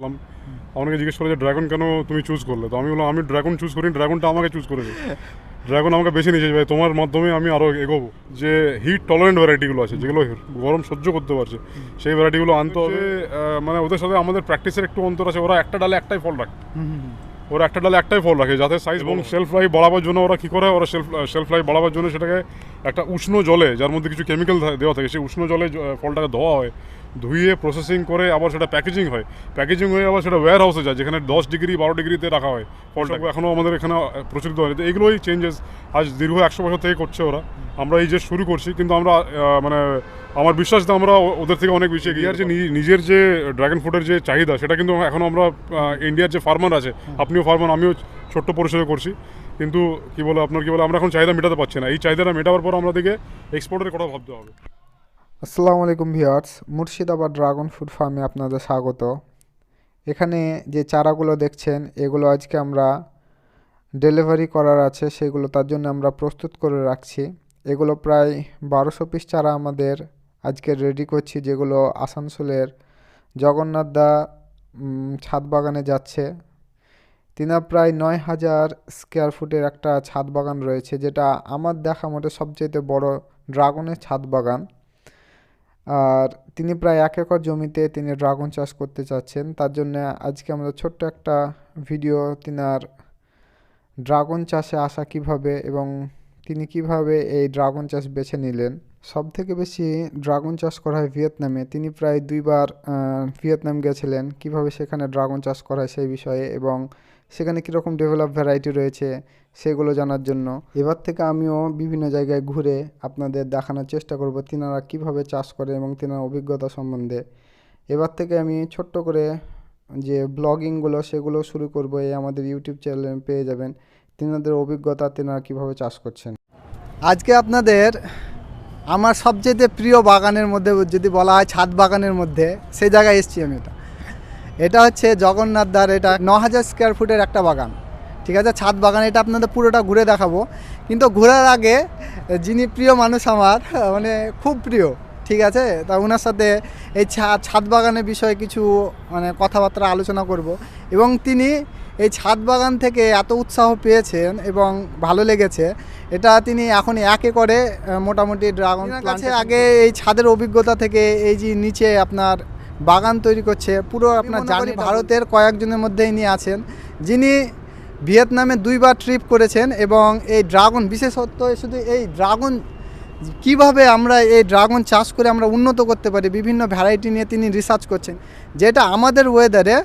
করতাম। আমাকে জিজ্ঞেস করে যে ড্রাগন কেন তুমি চুজ করলে, তো আমি বললাম আমি ড্রাগন চুজ করি, ড্রাগনটা আমাকে চুজ করেছে। ড্রাগন আমাকে বেছে নিয়েছে ভাই, তোমার মাধ্যমে আমি আরও এগোবো। যে হিট টলারেন্ট ভ্যারাইটিগুলো আছে, যেগুলো গরম সহ্য করতে পারছে, সেই ভ্যারাইটিগুলো আনতে হবে। মানে ওদের সাথে আমাদের প্র্যাকটিসের একটু অন্তর আছে। ওরা একটা ডালে একটাই ফল রাখে, ওরা একটা ডালে একটাই ফল রাখে যাতে সাইজ এবং শেলফ লাইফ বাড়াবার জন্য ওরা কী করে, ওরা শেলফ লাইফ বাড়াবার জন্য সেটাকে একটা উষ্ণ জলে, যার মধ্যে কিছু কেমিক্যাল দেওয়া থাকে, সেই উষ্ণ জলে ফলটাকে ধোয়া হয়, ধুয়ে প্রসেসিং করে আবার সেটা প্যাকেজিং হয়, প্যাকেজিং হয়ে আবার সেটা ওয়্যার হাউসে যায়, যেখানে 10 ডিগ্রি 12 ডিগ্রিতে রাখা হয় ফলটা। এখনও আমাদের এখানে প্রচলিত হয়। এইগুলোই চেঞ্জেস আজ দীর্ঘ 100 বছর থেকে করছে ওরা। আমরা এই যে শুরু করছি, কিন্তু আমরা মানে আমার বিশ্বাস যে আমরা ওদের থেকে অনেক বেশি এগিয়ে। যে নিজের যে ড্রাগন ফ্রুটের যে চাহিদা, সেটা কিন্তু এখন আমরা ইন্ডিয়ার যে ফার্মার আছে, আপনিও ফার্মার, আমিও ছোট্ট পরিসরে করছি, কিন্তু কি বলে আপনার কি বলে আমরা এখন চাহিদা মেটাতে পারছি না। এই চাহিদাটা মেটাবার পর আমাদেরকে এক্সপোর্টের কথা ভাবতে হবে। আসসালামু আলাইকুম ভিউয়ার্স, মুর্শিদাবাদ ড্রাগন ফ্রুট ফার্মে আপনাদের স্বাগত। এখানে যে চারাগুলো দেখছেন, এগুলো আজকে আমরা ডেলিভারি করার আছে, সেগুলো তার জন্য আমরা প্রস্তুত করে রাখছি। এগুলো প্রায় 1200 পিস চারা আমাদের আজকে রেডি করছি, যেগুলো আসানসোলের জগন্নাথদা ছাদ বাগানে যাচ্ছে। তিনার প্রায় 9000 স্কোয়ার ফুটের একটা ছাদ বাগান রয়েছে, যেটা আমার দেখা মতে সবচেয়ে বড় ড্রাগনের ছাদ বাগান। আর তিনি প্রায় 1 একর জমিতে তিনি ড্রাগন চাষ করতে চাচ্ছেন। তার জন্য আজকে আমরা ছোট্ট একটা ভিডিও তিনার ড্রাগন চাষে আসা কিভাবে এবং তিনি কিভাবে এই ড্রাগন চাষ বেছে নিলেন। সবথেকে বেশি ড্রাগন চাষ করা হয় ভিয়েতনামে। তিনি প্রায় 2 বার ভিয়েতনাম গেছিলেন, কিভাবে সেখানে ড্রাগন চাষ করা হয় সেই বিষয়ে এবং সেখানে কীরকম ডেভেলপ ভ্যারাইটি রয়েছে সেগুলো জানার জন্য। এবার থেকে আমিও বিভিন্ন জায়গায় ঘুরে আপনাদের দেখানোর চেষ্টা করব তিনারা কিভাবে চাষ করে এবং তিনার অভিজ্ঞতা সম্বন্ধে। এবার থেকে আমি ছোট্ট করে যে ব্লগিংগুলো সেগুলো শুরু করব। এই আমাদের ইউটিউব চ্যানেলে পেয়ে যাবেন তিনাদের অভিজ্ঞতা, তিনারা কীভাবে চাষ করছেন। আজকে আপনাদের আমার সবচেয়ে প্রিয় বাগানের মধ্যে যদি বলা হয় ছাদ বাগানের মধ্যে, সেই জায়গায় এসেছি আমি। এটা হচ্ছে জগন্নাথদার, এটা 9000 স্কোয়ার ফুটের একটা বাগান, ঠিক আছে, ছাদ বাগান। এটা আপনাদের পুরোটা ঘুরে দেখাবো, কিন্তু ঘোরার আগে যিনি প্রিয় মানুষ আমার, মানে খুব প্রিয়, ঠিক আছে, তা ওনার সাথে এই ছাদ বাগানের বিষয়ে কিছু মানে কথাবার্তা আলোচনা করব। এবং তিনি এই ছাদ বাগান থেকে এত উৎসাহ পেয়েছেন এবং ভালো লেগেছে, এটা তিনি এখন 1 একরে মোটামুটি ড্রাগন কাছে আগে এই ছাদের অভিজ্ঞতা থেকে এই যে নিচে আপনার বাগান তৈরি করছে পুরো আপনার জানি ভারতের কয়েকজনের মধ্যে ইনি আছেন যিনি ভিয়েতনামে 2 বার ট্রিপ করেছেন এবং এই ড্রাগন বিশেষত শুধু এই ড্রাগন কিভাবে আমরা এই ড্রাগন চাষ করে আমরা উন্নত করতে পারি বিভিন্ন ভ্যারাইটি নিয়ে তিনি রিসার্চ করছেন, যেটা আমাদের ওয়েদারে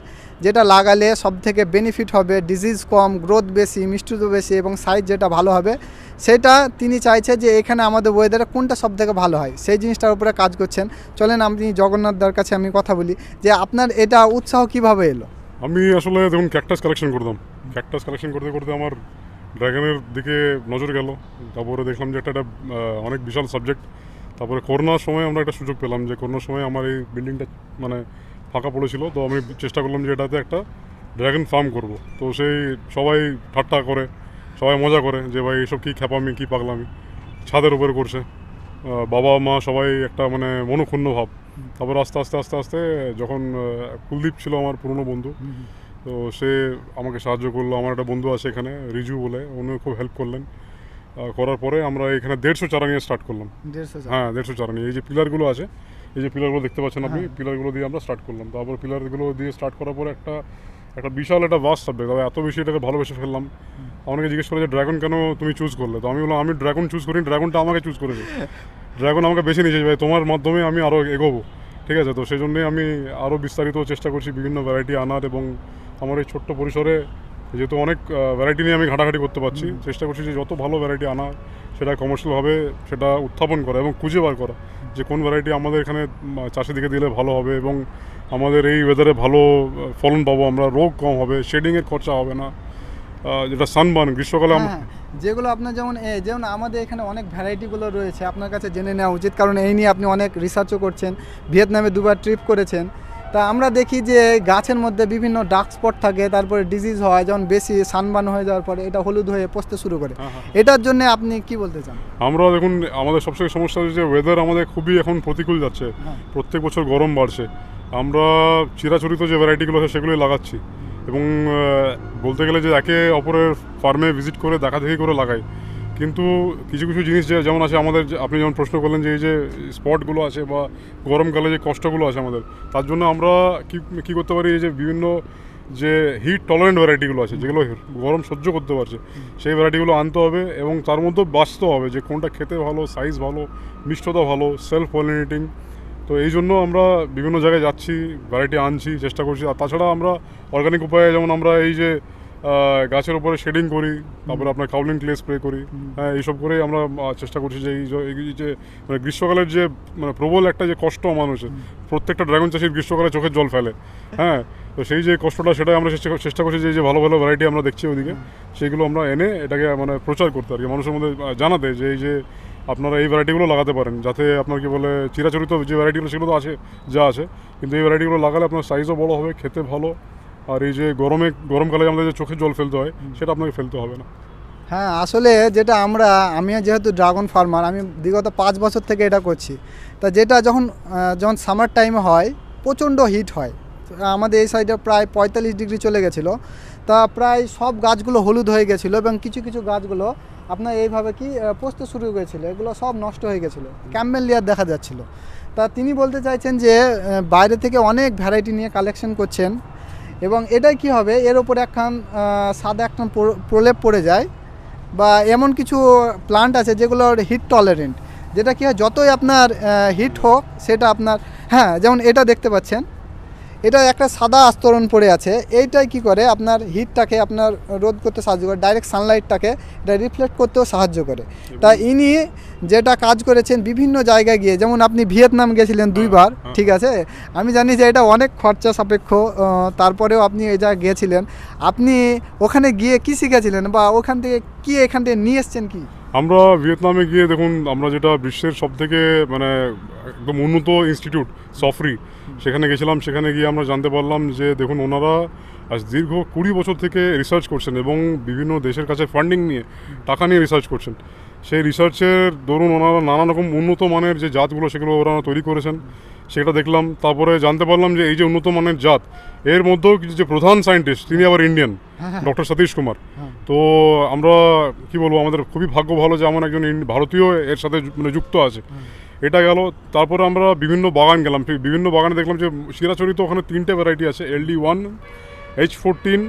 যেটা লাগালে সবথেকে বেনিফিট হবে, ডিজিজ কম, গ্রোথ বেশি, মিষ্টতা বেশি এবং সাইজ যেটা ভালো হবে, সেটা তিনি চাইছে যে এখানে আমাদের ওয়েদারে কোনটা সবথেকে ভালো হয় সেই জিনিসটার উপরে কাজ করছেন। চলেন আপনি জগন্নাথদার কাছে আমি কথা বলি যে আপনার এটা উৎসাহ কিভাবে এলো। আমি আসলে দেখুন ক্যাকটাস কালেকশন করতাম, ক্যাকটাস কালেকশন করতে করতে আমার ড্রাগনের দিকে নজর গেল। তারপরে দেখলাম যে এটা অনেক বিশাল সাবজেক্ট। তারপরে করোনার সময় আমরা একটা সুযোগ পেলাম, যে করোনার সময় আমার এই বিল্ডিংটা মানে ফাঁকা পড়েছিল, তো আমি চেষ্টা করলাম যে এটাতে একটা ড্রাগন ফার্ম করব। তো সেই সবাই ঠাট্টা করে, সবাই মজা করে যে ভাই এইসব কী খ্যাপামি কী পাগলামি, ছাদের উপরে করছে, বাবা মা সবাই একটা মানে মনোক্ষুণ্ণ ভাব। তারপর আস্তে আস্তে আস্তে আস্তে যখন কুলদীপ ছিল আমার পুরনো বন্ধু, তো সে আমাকে সাহায্য করলো। আমার একটা বন্ধু আছে এখানে রিজু বলে, উনিও খুব হেল্প করলেন। করার পরে আমরা এখানে 150 চারা নিয়ে স্টার্ট করলাম। 150 চারা নিয়ে এই যে পিলারগুলো আছে, এই যে পিলারগুলো দেখতে পাচ্ছেন আপনি, পিলারগুলো দিয়ে আমরা স্টার্ট করলাম। তারপর পিলারগুলো দিয়ে স্টার্ট করার পরে একটা বিশাল একটা ভাস্ট সাবজেক্ট, তবে এত বেশি এটাকে ভালোবেসে ফেললাম। আমাকে জিজ্ঞেস করে যে ড্রাগন কেন তুমি চুজ করলে, তো আমি বললাম আমি ড্রাগন চুজ করি, ড্রাগনটা আমাকে চুজ করেছে। ড্রাগন আমাকে বেছে নিয়েছে ভাই, তোমার মাধ্যমে আমি আরও এগোবো, ঠিক আছে। তো সেই জন্যই আমি আরও বিস্তারিত চেষ্টা করছি বিভিন্ন ভ্যারাইটি আনার, এবং আমার এই ছোট্ট পরিসরে যেহেতু অনেক ভ্যারাইটি নিয়ে আমি ঘাটাঘাটি করতে পারছি, চেষ্টা করছি যে যত ভালো ভ্যারাইটি আনা সেটা কমার্শিয়ালভাবে সেটা উত্থাপন করা এবং খুঁজে বার করা যে কোন ভ্যারাইটি আমাদের এখানে চাষের দিকে দিলে ভালো হবে এবং আমাদের এই ওয়েদারে ভালো ফলন পাবো আমরা, রোগ কম হবে, শেডিংয়ের খরচা হবে না, যেটা সানবার্ন গ্রীষ্মকালে যেগুলো আপনার যেমন আমাদের এখানে অনেক ভ্যারাইটিগুলো রয়েছে, আপনার কাছে জেনে নেওয়া উচিত, কারণ এই নিয়ে আপনি অনেক রিসার্চও করছেন, ভিয়েতনামে 2 বার ট্রিপ করেছেন। তা আমরা দেখি যে গাছের মধ্যে বিভিন্ন ডার্ক স্পট থাকে, তারপরে ডিজিজ হয়, যেমন বেশি সানবার্ন হয়ে যাওয়ার পরে এটা হলুদ হয়ে পচতে শুরু করে। এটার জন্য আপনি কি বলতে চান? আমরা দেখুন আমাদের সবচেয়ে সমস্যা হচ্ছে যে ওয়েদার আমাদের খুবই এখন প্রতিকূল যাচ্ছে, প্রত্যেক বছর গরম বাড়ছে। আমরা চিরাচরিত যে ভ্যারাইটিগুলো আছে সেগুলোই লাগাচ্ছি এবং বলতে গেলে যে একে অপরের ফার্মে ভিজিট করে দেখা দেখি করে লাগাই, কিন্তু কিছু কিছু জিনিস যেমন আছে আমাদের, আপনি যেমন প্রশ্ন করলেন যে এই যে স্পটগুলো আছে বা গরমকালে যে কষ্টগুলো আছে আমাদের, তার জন্য আমরা কী করতে পারি, এই যে বিভিন্ন যে হিট টলারেন্ট ভ্যারাইটিগুলো আছে যেগুলো গরম সহ্য করতে পারছে সেই ভ্যারাইটিগুলো আনতে হবে এবং তার মধ্যে বাঁচতে হবে যে কোনটা খেতে ভালো, সাইজ ভালো, মিষ্টতা ভালো, সেলফ পলিনেটিং। তো এই জন্য আমরা বিভিন্ন জায়গায় যাচ্ছি, ভ্যারাইটি আনছি, চেষ্টা করছি। আর তাছাড়া আমরা অর্গানিক উপায়ে যেমন আমরা এই যে গাছের উপরে শেডিং করি, তারপরে আপনার কাউলিং ক্লে স্প্রে করি, হ্যাঁ এইসব করেই আমরা চেষ্টা করছি যে এই যে মানে গ্রীষ্মকালের যে মানে প্রবল একটা যে কষ্ট মানুষের, প্রত্যেকটা ড্রাগন চাষির গ্রীষ্মকালে চোখের জল ফেলে, হ্যাঁ, তো সেই যে কষ্টটা সেটাই আমরা চেষ্টা করছি যে ভালো ভালো ভ্যারাইটি আমরা দেখছি ওদিকে, সেইগুলো আমরা এনে এটাকে মানে প্রচার করতে আর কি, মানুষের মধ্যে জানাতে যে এই যে আপনারা এই ভ্যারাইটিগুলো লাগাতে পারেন, যাতে আপনার কি বলে চিরাচরিত যে ভ্যারাইটিগুলো সেগুলো তো আছে যা আছে, কিন্তু এই ভ্যারাইটিগুলো লাগালে আপনার সাইজও বড় হবে, খেতে ভালো, আর এই যে গরমকালে আমাদের যে চোখে জল ফেলতে হয় সেটা আপনাকে ফেলতে হবে না। হ্যাঁ, আসলে যেটা আমি যেহেতু ড্রাগন ফার্মার, আমি বিগত 5 বছর থেকে এটা করছি। তা যেটা যখন সামার টাইমে হয় প্রচণ্ড হিট হয়, আমাদের এই সাইডে প্রায় 45 ডিগ্রি চলে গেছিলো। তা প্রায় সব গাছগুলো হলুদ হয়ে গেছিলো এবং কিছু কিছু গাছগুলো আপনার এইভাবে পচতে শুরু হয়েছিলো, এগুলো সব নষ্ট হয়ে গেছিলো, ক্যাম্বেল লেয়ার দেখা যাচ্ছিলো। তা তিনি বলতে চাইছেন যে বাইরে থেকে অনেক ভ্যারাইটি নিয়ে কালেকশন করছেন এবং এটাই কি হবে, এর ওপরে সাদা একখান প্রলেপ পড়ে যায়, বা এমন কিছু প্লান্ট আছে যেগুলো হিট টলারেন্ট, যেটা কি হয় যতই আপনার হিট হোক সেটা আপনার, হ্যাঁ যেমন এটা দেখতে পাচ্ছেন, এটা একটা সাদা আস্তরণ পড়ে আছে, এইটাই কি করে আপনার হিটটাকে আপনার রোধ করতে সাহায্য করে, ডাইরেক্ট সানলাইটটাকে এটা রিফ্লেক্ট করতেও সাহায্য করে। তাই ইনি যেটা কাজ করেছেন বিভিন্ন জায়গায় গিয়ে, যেমন আপনি ভিয়েতনাম গেছিলেন 2 বার, ঠিক আছে, আমি জানি যে এটা অনেক খরচা সাপেক্ষ, তারপরেও আপনি এই জায়গায় গিয়েছিলেন, আপনি ওখানে গিয়ে কী শিখেছিলেন বা ওখান থেকে এখান থেকে নিয়ে এসছেন কি? আমরা ভিয়েতনামে গিয়ে দেখুন, আমরা যেটা বিশ্বের সবথেকে মানে একদম উন্নত ইনস্টিটিউট সফরি, সেখানে গেছিলাম। সেখানে গিয়ে আমরা জানতে পারলাম যে দেখুন ওনারা আজ দীর্ঘ 20 বছর থেকে রিসার্চ করছেন এবং বিভিন্ন দেশের কাছে ফান্ডিং নিয়ে টাকা নিয়ে রিসার্চ করছেন। সেই রিসার্চের দরুন ওনারা নানা রকম উন্নত মানের যে জাতগুলো সেগুলো ওনারা তৈরি করেছেন, সেটা দেখলাম। তারপরে জানতে পারলাম যে এই যে উন্নত মানের জাত, এর মধ্যেও যে প্রধান সায়েন্টিস্ট তিনি আবার ইন্ডিয়ান, ডক্টর সতীশ কুমার। তো আমরা কি বলবো, আমাদের খুবই ভাগ্য ভালো যে আমার একজন ভারতীয় এর সাথে মানে যুক্ত আছে, এটা গেল। তারপরে আমরা বিভিন্ন বাগান গেলাম, বিভিন্ন বাগানে দেখলাম যে চিরাচরিত ওখানে 3টে ভ্যারাইটি আছে, LD1, H14,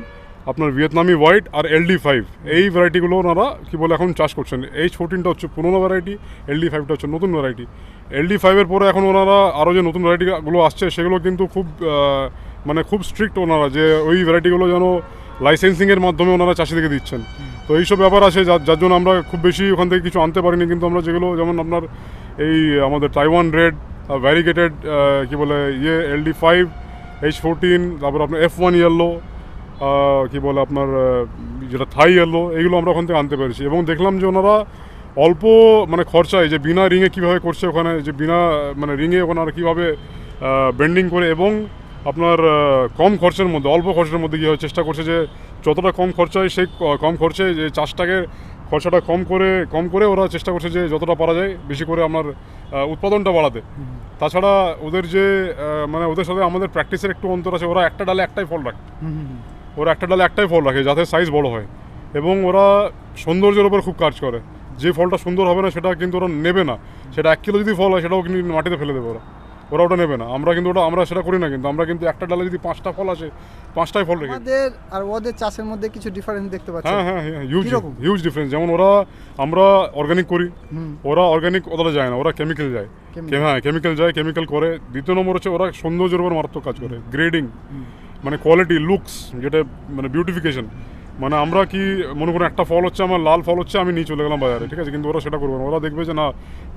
আপনার ভিয়েতনামি হোয়াইট আর LD5, এই ভ্যারাইটিগুলো ওনারা কী বলে এখন চাষ করছেন। H14টা হচ্ছে পুরোনো ভ্যারাইটি, LD5টা হচ্ছে নতুন ভ্যারাইটি। LD5-এর পরে এখন ওনারা আরও যে নতুন ভ্যারাইটিগুলো আসছে সেগুলো কিন্তু খুব স্ট্রিক্ট ওনারা, যে ওই ভ্যারাইটিগুলো যেন লাইসেন্সিংয়ের মাধ্যমে ওনারা চাষিদেরকে দিচ্ছেন। তো এইসব ব্যাপার আছে যার জন্য আমরা খুব বেশি ওখান থেকে কিছু আনতে পারিনি, কিন্তু আমরা যেগুলো যেমন আপনার এই আমাদের তাইওয়ান রেড, ভ্যারিগেটেড কী বলে LD5, H14, তারপর আপনার F1 ইয়েলো, কী বলে আপনার যেটা থাই ইয়েলো, এইগুলো আমরা ওখান থেকে আনতে পেরেছি। এবং দেখলাম যে ওনারা অল্প মানে খরচায় যে বিনা রিংয়ে কীভাবে করছে ওখানে, যে বিনা মানে রিংয়ে ওনারা কীভাবে বেন্ডিং করে এবং আপনার কম খরচের মধ্যে, অল্প খরচের মধ্যে কীভাবে চেষ্টা করছে যে যতটা কম খরচায় সেই কম খরচে যে চাষটাকে খরচাটা কম করে ওরা চেষ্টা করছে যে যতটা পারা যায় বেশি করে আমার উৎপাদনটা বাড়াতে। তাছাড়া ওদের যে মানে ওদের সাথে আমাদের প্র্যাকটিসের একটু অন্তর আছে, ওরা একটা ডালে একটাই ফল রাখে যাতে সাইজ বড় হয়, এবং ওরা সৌন্দর্যের ওপর খুব কাজ করে। যে ফলটা সুন্দর হবে না সেটা কিন্তু ওরা নেবে না, সেটা 1 কিলো যদি ফল হয় সেটাও কিন্তু মাটিতে ফেলে দেবে ওরা ওটা নেবে না। আমরা সেটা করি না, কিন্তু আমরা কিন্তু একটা ডালে যদি 5টা ফল আসে 5টাই ফল রেখে। আমাদের আর ওদের চাষের মধ্যে কিছু ডিফারেন্স দেখতে পাচ্ছি। হ্যাঁ, হিউজ ডিফারেন্স। যেমন আমরা অর্গানিক করি, ওরা অর্গানিক ওরা যায় না, ওরা কেমিক্যাল যায়। হ্যাঁ, কেমিক্যাল করে। দ্বিতীয় নম্বর হচ্ছে ওরা সৌন্দর্যের উপর মারাত্মক কাজ করে, গ্রেডিং মানে কোয়ালিটি, লুকস, যেটা মানে বিউটিফিকেশন। মানে আমরা কি মনে করি একটা ফল হচ্ছে আমার লাল ফল হচ্ছে, আমি নিয়ে চলে গেলাম বাজারে, ঠিক আছে, কিন্তু ওরা সেটা করবে না। ওরা দেখবে যে না,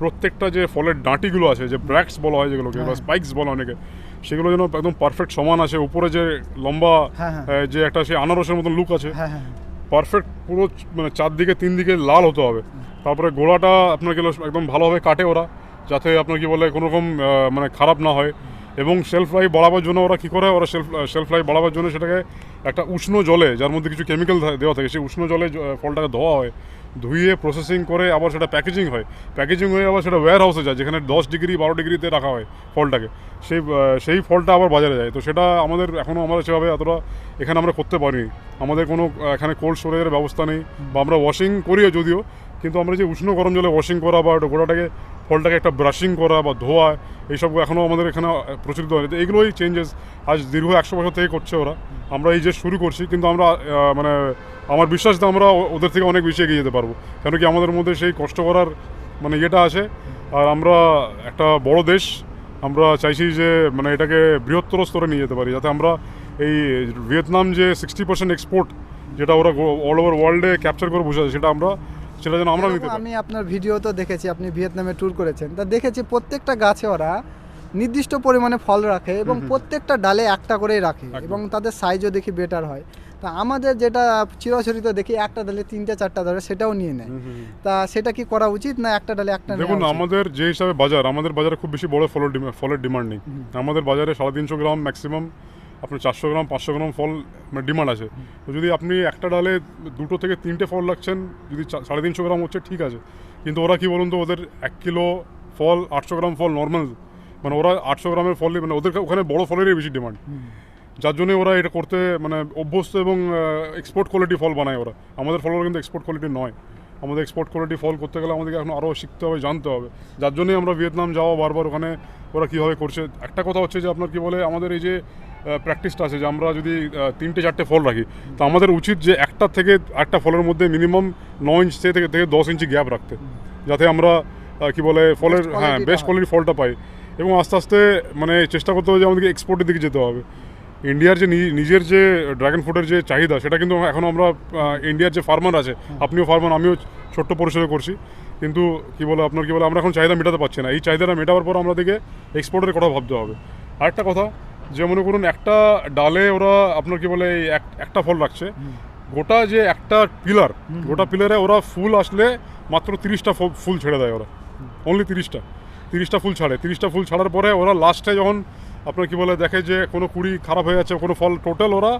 প্রত্যেকটা যে ফলের ডাঁটিগুলো আছে, যে ব্র্যাক্টস বলা হয় যেগুলোকে, বা স্পাইকস বলা অনেকে, সেগুলো যেন একদম পারফেক্ট সমান আছে। উপরে যে লম্বা যে একটা সেই আনারসের মতন লুক আছে, পারফেক্ট পুরো মানে 4 দিকে 3 দিকে লাল হতে হবে। তারপরে গোড়াটা আপনার গেলে একদম ভালোভাবে কাটে ওরা, যাতে আপনার কি বলে কোনো রকম মানে খারাপ না হয়। এবং শেলফ লাইফ বাড়াবার জন্য ওরা কী করে, ওরা শেলফ লাইফ বাড়াবার জন্য সেটাকে একটা উষ্ণ জলে, যার মধ্যে কিছু কেমিক্যাল দেওয়া থাকে, সেই উষ্ণ জলে ফলটাকে ধোয়া হয়, ধুয়ে প্রসেসিং করে আবার সেটা প্যাকেজিং হয়, প্যাকেজিং হয়ে আবার সেটা ওয়্যার হাউসে যায়, যেখানে 10 ডিগ্রি 12 ডিগ্রিতে রাখা হয় ফলটাকে, সেই ফলটা আবার বাজারে যায়। তো সেটা আমাদের এখনও আমরা সেভাবে এতটা এখানে আমরা করতে পারিনি। আমাদের কোনো এখানে কোল্ড স্টোরেজের ব্যবস্থা নেই, বা আমরা ওয়াশিং করিও যদিও, কিন্তু আমরা যে উষ্ণ গরম জলে ওয়াশিং করা বা গোড়াটাকে ফলটাকে একটা ব্রাশিং করা বা ধোয়া, এইসব এখনও আমাদের এখানে প্রচলিত হয়নি। তো এইগুলোই চেঞ্জেস আজ দীর্ঘ 100 বছর থেকে করছে ওরা। আমরা এই যে শুরু করছি, কিন্তু আমরা মানে আমার বিশ্বাস যে আমরা ওদের থেকে অনেক বেশি এগিয়ে যেতে পারবো, কেন কি আমাদের মধ্যে সেই কষ্ট করার মানে ইয়েটা আছে। আর আমরা একটা বড় দেশ, আমরা চাইছি যে মানে এটাকে বৃহত্তর স্তরে নিয়ে যেতে পারি, যাতে আমরা এই ভিয়েতনাম যে 60% এক্সপোর্ট, যেটা ওরা অল ওভার ওয়ার্ল্ডে ক্যাপচার করে বোঝাচ্ছে, সেটা যেন আমরা নিতে পারি। আমি আপনার ভিডিও তো দেখেছি, আপনি ভিয়েতনামে ট্যুর করেছেন, তা দেখেছি প্রত্যেকটা গাছে ওরা নির্দিষ্ট পরিমাণে ফল রাখে এবং প্রত্যেকটা ডালে একটা করেই রাখে, এবং তাদের সাইজও দেখি বেটার হয়। তা আমাদের যেটা চিরাচরিত দেখি একটা ডালে 3টে 4টা ধরে, সেটাও নিয়ে নেয়। তা সেটা কি করা উচিত, না একটা ডালে একটা? দেখুন, আমাদের যে হিসাবে বাজার, আমাদের বাজারে খুব বেশি বড় ফলের ডিমান্ড নেই। আমাদের বাজারে 350 গ্রাম ম্যাক্সিমাম, আপনার 400 গ্রাম 500 গ্রাম ফল ডিমান্ড আছে। তো যদি আপনি একটা ডালে 2 থেকে 3টে ফল রাখছেন, যদি 350 গ্রাম হচ্ছে, ঠিক আছে। কিন্তু ওরা কি বলুন তো, ওদের 1 কিলো ফল 800 গ্রাম ফল নর্মাল, মানে ওরা 800 গ্রামের ফল, মানে ওদের ওখানে বড় ফলেরই বেশি ডিমান্ড, যার জন্য ওরা এটা করতে মানে অভ্যস্ত, এবং এক্সপোর্ট কোয়ালিটি ফল বানায় ওরা। আমাদের ফলগুলো কিন্তু এক্সপোর্ট কোয়ালিটি নয়। আমাদের এক্সপোর্ট কোয়ালিটি ফল করতে গেলে আমাদেরকে এখন আরও শিখতে হবে, জানতে হবে, যার জন্যই আমরা ভিয়েতনাম যাওয়া বারবার, ওখানে ওরা কীভাবে করছে। একটা কথা হচ্ছে যে আপনার কি বলে, আমাদের এই যে প্র্যাকটিসটা আছে যে আমরা যদি 3টে 4টে ফল রাখি, তো আমাদের উচিত যে একটা থেকে একটা ফলের মধ্যে মিনিমাম 9 ইঞ্চ থেকে 10 ইঞ্চি গ্যাপ রাখতে, যাতে আমরা কি বলে ফলের বেস্ট কোয়ালিটির ফলটা পাই। এবং আস্তে আস্তে মানে চেষ্টা করতে হবে যে আমাদেরকে এক্সপোর্টের দিকে যেতে হবে। ইন্ডিয়ার যে নিজের যে ড্রাগন ফ্রুটের যে চাহিদা, সেটা কিন্তু এখনও আমরা ইন্ডিয়ার যে ফার্মার আছে, আপনিও ফার্মার, আমিও ছোট্ট পরিসরে করছি, কিন্তু কি বলে আপনার কি বলে আমরা এখন চাহিদা মেটাতে পারছি না। এই চাহিদাটা মেটাবার পর আমাদেরকে এক্সপোর্টের কথা ভাবতে হবে। আরেকটা কথা, যে মনে করুন একটা ডালে ওরা আপনার কি বলে একটা ফল রাখছে, গোটা যে একটা পিলার, গোটা পিলারে ওরা ফুল আসলে মাত্র 30টা ফুল ছেড়ে দেয় ওরা, অনলি 30টা ফুল ছাড়ে। 30টা ফুল ছাড়ার পরে ওরা লাস্টে যখন আপনার কি বলে দেখে যে কোনো কুড়ি খারাপ হয়ে যাচ্ছে, কোনো ফল, টোটাল ওরা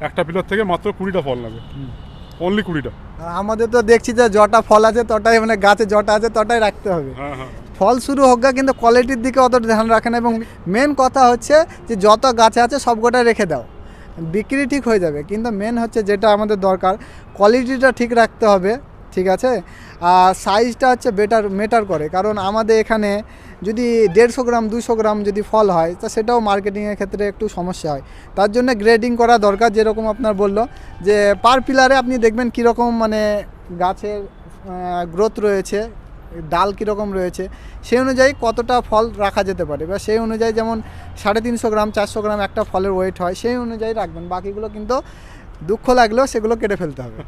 একটা পিলার থেকে মাত্র 20টা ফল নেবে, অনলি 20টা। আমাদের তো দেখছি যে যটা ফল আছে তটাই, মানে গাছে যটা আছে তটাই রাখতে হবে। ফল শুরু হোক গা, কিন্তু কোয়ালিটির দিকে অত ধ্যান রাখে না। এবং মেন কথা হচ্ছে যে যত গাছে আছে সব গোটা রেখে দাও, বিক্রি ঠিক হয়ে যাবে। কিন্তু মেন হচ্ছে যেটা আমাদের দরকার, কোয়ালিটিটা ঠিক রাখতে হবে, ঠিক আছে। আর সাইজটা হচ্ছে ম্যাটার করে, কারণ আমাদের এখানে যদি 150 গ্রাম 200 গ্রাম যদি ফল হয়, তা সেটাও মার্কেটিংয়ের ক্ষেত্রে একটু সমস্যা হয়। তার জন্য গ্রেডিং করা দরকার, যেরকম আপনার বললো যে পার পিলারে আপনি দেখবেন কীরকম মানে গাছের গ্রোথ রয়েছে, ডাল কীরকম রয়েছে, সেই অনুযায়ী কতটা ফল রাখা যেতে পারে, বা সেই অনুযায়ী যেমন 350 গ্রাম 400 গ্রাম একটা ফলের ওয়েট হয়, সেই অনুযায়ী রাখবেন। বাকিগুলো কিন্তু দুঃখ লাগলেও সেগুলো কেটে ফেলতে হবে।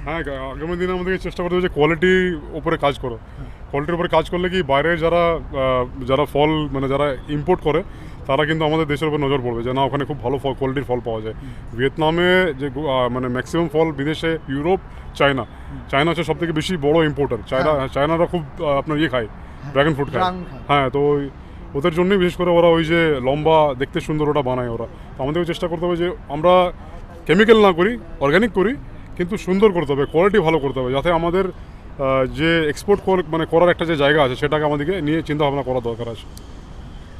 হ্যাঁ, আগামী দিনে আমাদেরকে চেষ্টা করতে হবে যে কোয়ালিটির উপরে কাজ করো। কোয়ালিটির উপরে কাজ করলে কি বাইরে যারা ফল মানে যারা ইম্পোর্ট করে, তারা কিন্তু আমাদের দেশের উপর নজর পড়বে যে না, ওখানে খুব ভালো কোয়ালিটির ফল পাওয়া যায়। ভিয়েতনামে যে মানে ম্যাক্সিমাম ফল বিদেশে, ইউরোপ, চায়না হচ্ছে সব থেকে বেশি বড় ইম্পোর্টার। চায়নারা খুব আপনার খায়, ড্রাগন ফ্রুট খায়। হ্যাঁ, তো ওদের জন্যই বিশেষ করে ওরা ওই যে লম্বা দেখতে সুন্দর ওটা বানায় ওরা। তো আমাদেরকে চেষ্টা করতে হবে যে আমরা কেমিক্যাল না করি, অর্গ্যানিক করি, কিন্তু সুন্দর করতে হবে, কোয়ালিটি ভালো করতে হবে, যাতে আমাদের যে এক্সপোর্ট মানে করার একটা যে জায়গা আছে, সেটাকে আমাদেরকে নিয়ে চিন্তা ভাবনা করা দরকার আছে।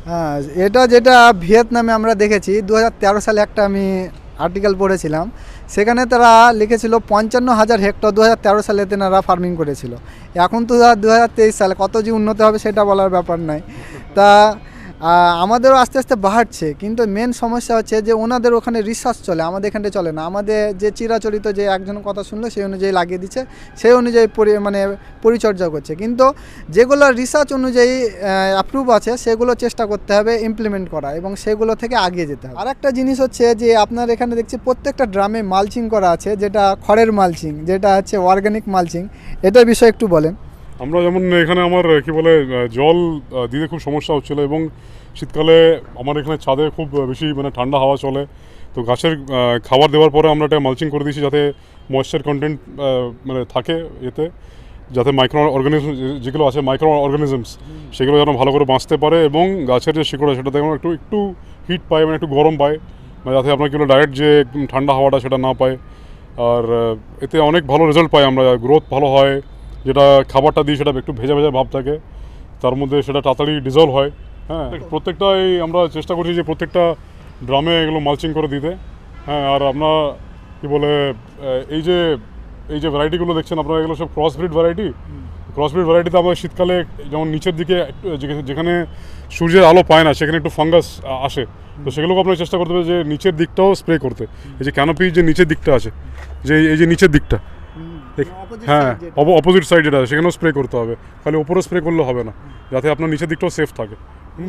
হ্যাঁ, এটা যেটা ভিয়েতনামে আমরা দেখেছি 2013 সালে একটা আমি আর্টিকেল পড়েছিলাম, সেখানে তারা লিখেছিল 55,000 হেক্টর 2013 সালে তেনারা ফার্মিং করেছিল। এখন তো 2023 সালে কত যে উন্নত হবে সেটা বলার ব্যাপার নাই। তা আমাদেরও আস্তে আস্তে বাড়ছে, কিন্তু মেন সমস্যা হচ্ছে যে ওনাদের ওখানে রিসার্চ চলে, আমাদের এখানে চলে না। আমাদের যে চিরাচরিত যে একজন কথা শুনলো সেই অনুযায়ী লাগিয়ে দিচ্ছে, সেই অনুযায়ী মানে পরিচর্যা করছে। কিন্তু যেগুলো রিসার্চ অনুযায়ী অ্যাপ্রুভ আছে, সেগুলো চেষ্টা করতে হবে ইমপ্লিমেন্ট করা, এবং সেগুলো থেকে আগিয়ে যেতে হবে। আর একটা জিনিস হচ্ছে যে আপনার এখানে দেখছি প্রত্যেকটা ড্রামে মালচিং করা আছে, যেটা খড়ের মালচিং, যেটা হচ্ছে অর্গানিক মালচিং। এটার বিষয়ে একটু বলেন। আমরা যেমন এখানে আমার কি বলে জল দিতে খুব সমস্যা হচ্ছিলো, এবং শীতকালে আমার এখানে ছাদে খুব বেশি মানে ঠান্ডা হাওয়া চলে, তো গাছের খাবার দেওয়ার পরে আমরা এটা মালচিং করে দিয়েছি, যাতে ময়েশ্চার কন্টেন্ট মানে থাকে এতে। যাতে মাইক্রো অর্গানিজম যেগুলো আছে মাইক্রো অর্গানিজমস সেগুলো যেন ভালো করে বাঁচতে পারে এবং গাছের যে শিকড় আছে সেটা যেন একটু একটু হিট পায় মানে একটু গরম পায়, মানে যাতে আপনার কিলো ডাইরেক্ট যে ঠান্ডা হাওয়াটা সেটা না পায়। আর এতে অনেক ভালো রেজাল্ট পাই আমরা, গ্রোথ ভালো হয়, যেটা খাবারটা দিই সেটা একটু ভেজা ভেজা ভাব থাকে, তার মধ্যে সেটা তাড়াতাড়ি ডিজলভ হয়। হ্যাঁ, প্রত্যেকটাই আমরা চেষ্টা করছি যে প্রত্যেকটা ড্রামে এগুলো মালচিং করে দিতে। হ্যাঁ, আর আমরা কী বলে এই যে ভ্যারাইটিগুলো দেখছেন আপনারা, এগুলো সব ক্রসব্রিড ভ্যারাইটি। ক্রসব্রিড ভ্যারাইটিতে আমরা শীতকালে যেমন নিচের দিকে যেখানে সূর্যের আলো পায় না সেখানে একটু ফাঙ্গাস আসে, তো সেগুলোকে আপনার চেষ্টা করতে হবে যে নিচের দিকটাও স্প্রে করতে। এই যে ক্যানোপির যে নিচের দিকটা আছে, যে এই যে নিচের দিকটা, হ্যাঁ অপোজিট সাইড যেটা আছে সেখানেও স্প্রে করতে হবে, খালি ওপরে স্প্রে করলে হবে না, যাতে আপনার নিচের দিকটাও সেফ থাকে।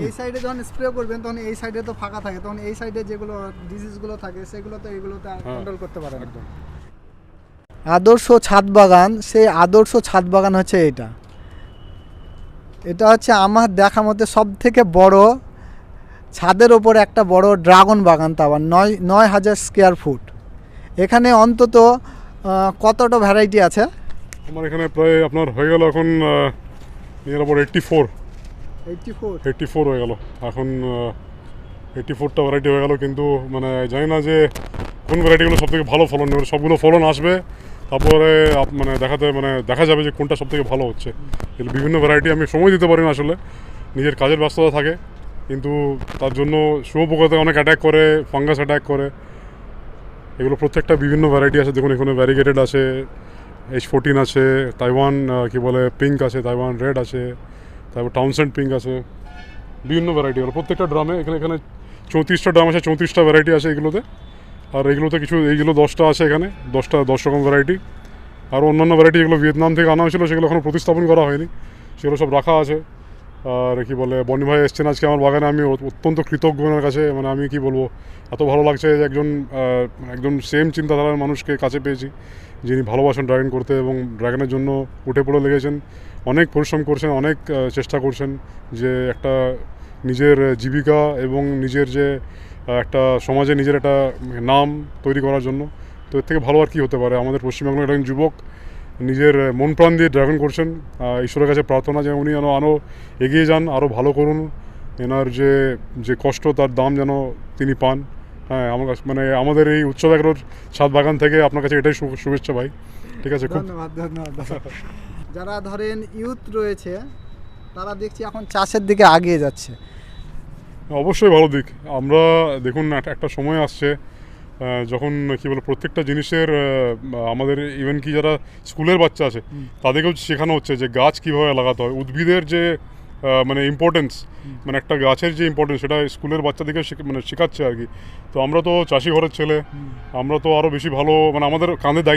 এই সাইডে যখন স্প্রে করবেন তখন এই সাইডে তো ফাঁকা থাকে, তখন এই সাইডে যেগুলো ডিজিজগুলো থাকে সেগুলো তো এগুলোতে কন্ট্রোল করতে পারে একদম। আদর্শ ছাদ বাগান, সেই আদর্শ ছাদ বাগান হচ্ছে এটা হচ্ছে আমার দেখা মতে সব থেকে বড় ছাদের ওপর একটা বড় ড্রাগন বাগান, তা আবার 9,000 স্কোয়ার ফুট। এখানে অন্তত কতটা ভ্যারাইটি আছে? আমার এখানে প্রায় আপনার হয়ে গেল এখন এর ওপর 84 হয়ে গেল এখন। 84টা ভ্যারাইটি হয়ে গেল, কিন্তু মানে জানি না যে কোন ভ্যারাইটিগুলো সবথেকে ভালো ফলন নেবে। সবগুলো ফলন আসবে, তারপরে মানে দেখা যাবে যে কোনটা সবথেকে ভালো হচ্ছে। এগুলো বিভিন্ন ভ্যারাইটি, আমি সময় দিতে পারি না আসলে, নিজের কাজের ব্যস্ততা থাকে, কিন্তু তার জন্য শুয়োপোকাতে অনেক অ্যাটাক করে, ফাঙ্গাস অ্যাটাক করে। এগুলো প্রত্যেকটা বিভিন্ন ভ্যারাইটি আছে, দেখুন এখানে ভ্যারিগেটেড আছে, H14 আছে, তাইওয়ান কী বলে পিঙ্ক আছে, তাইওয়ান রেড আছে, তারপর টাউনসেন্ড পিঙ্ক আছে, বিভিন্ন ভ্যারাইটি হলো প্রত্যেকটা ড্রামে। এখানে 34টা ড্রাম আছে, 34টা ভ্যারাইটি আছে এগুলোতে। আর এইগুলোতে এইগুলো 10টা আছে, এখানে 10 রকম ভ্যারাইটি। আর অন্যান্য ভ্যারাইটি এগুলো ভিয়েতনাম থেকে আনা হয়েছিল, সেগুলো এখনও প্রতিস্থাপন করা হয়নি, সেগুলো সব রাখা আছে। আর কী বলে বনি ভাই এসছেন আজকে আমার বাগানে, আমি অত্যন্ত কৃতজ্ঞ ওনার কাছে। মানে আমি কি বলবো, এত ভালো লাগছে যে একজন সেম চিন্তাধারার মানুষকে কাছে পেয়েছি, যিনি ভালোবাসেন ড্রাগন করতে এবং ড্রাগনের জন্য উঠে পড়ে লেগেছেন, অনেক পরিশ্রম করছেন, অনেক চেষ্টা করছেন যে একটা নিজের জীবিকা এবং নিজের যে একটা সমাজে নিজের একটা নাম তৈরি করার জন্য। তো এর থেকে ভালো আর কী হতে পারে। আমাদের পশ্চিমবঙ্গের একজন যুবক নিজের মন প্রাণ দিয়ে ড্রাগন করছেন। ঈশ্বরের কাছে প্রার্থনা যে উনি যেন আরও এগিয়ে যান, আরও ভালো করুন, এনার যে কষ্ট তার দাম যেন তিনি পান। হ্যাঁ, আমার কাছে মানে আমাদের এই উৎসব এগ্রোর ছাদ বাগান থেকে আপনার কাছে এটাই শুভেচ্ছা ভাই। ঠিক আছে, খুব ধন্যবাদ। যারা ধরেন ইউথ রয়েছে তারা দেখছি এখন চাষের দিকে আগিয়ে যাচ্ছে, অবশ্যই ভালো দিক। আমরা দেখুন একটা সময় আসছে যখন কী বলে প্রত্যেকটা জিনিসের আমাদের ইভেন কি যারা স্কুলের বাচ্চা আছে তাদেরকেও শেখানো হচ্ছে যে গাছ কীভাবে লাগাতে হয়, উদ্ভিদের যে মানে ইম্পর্টেন্স, মানে একটা গাছের যে ইম্পর্টেন্স সেটা স্কুলের বাচ্চাদেরকে শেখাচ্ছে আর কি। তো আমরা তো চাষি ঘরের ছেলে, আমরা তো আরও বেশি ভালো, মানে আমাদের কাঁধে দায়িত্ব